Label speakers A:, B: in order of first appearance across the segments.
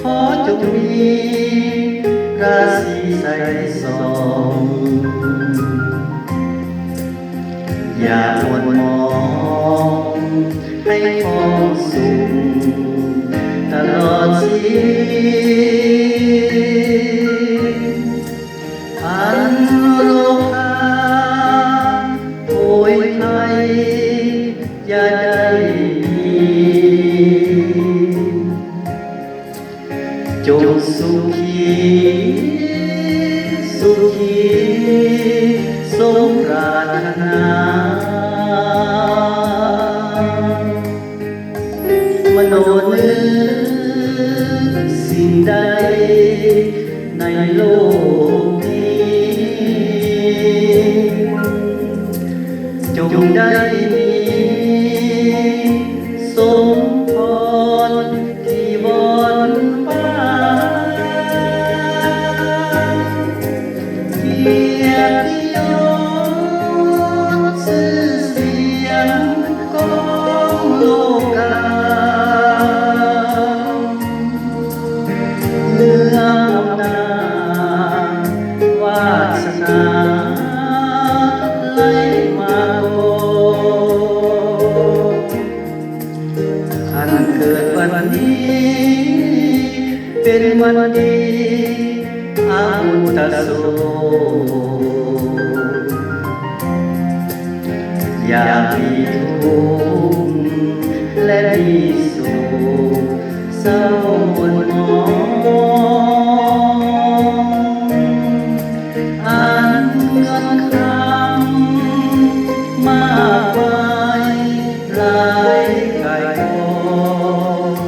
A: ขอจงมีราศีใสส่องอย่าหม่นหมองให้ทองสุขตลอดชีวิตอันโลกาโอยไทยอย่าได้มีจงสุขีสุขีสมปรารถนามโนนึกสิ่งใดในโลกนี้จงได้มีสมพรที่บนฟ้าเกียรติยศชื่อเสียงของโลกาเนื้ออำนาจวาสนาไหลมาโกอันเกิดวันนี้เป็นวันดีอามุตโสอย่ามีทุกข์และมีสุขเศร้าหม่นหมองอันเงินคำมากมายหลายกายกอง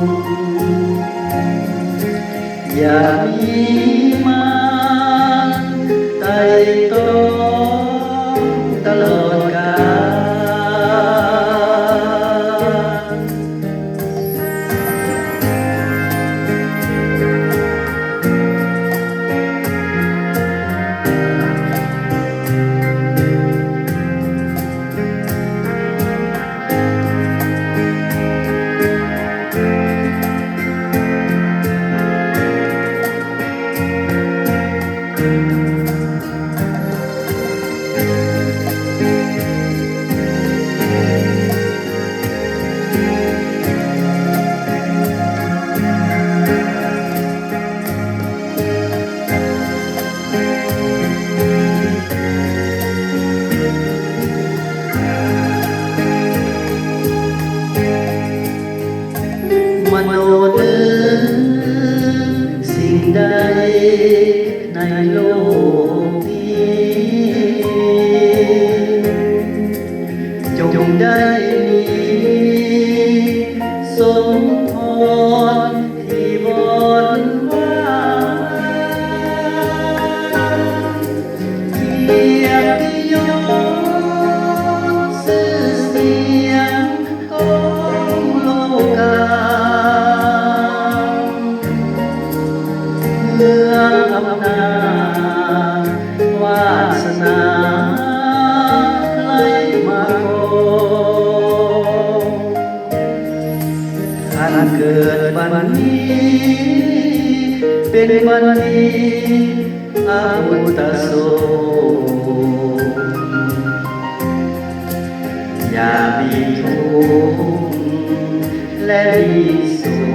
A: อย่ามีมาไต่ตองตลอดกาลมโนนึกสิ่งใดในโลกนี้จงได้มีสมพรที่บนฟ้าเกียรติยศชื่อเสียงของโลกาเมื่ออำนาจวาสนาไหลมาโกอันเกิดวันนี้เป็นวันดีอามุตโสอย่ามีทุกข์และมีสุข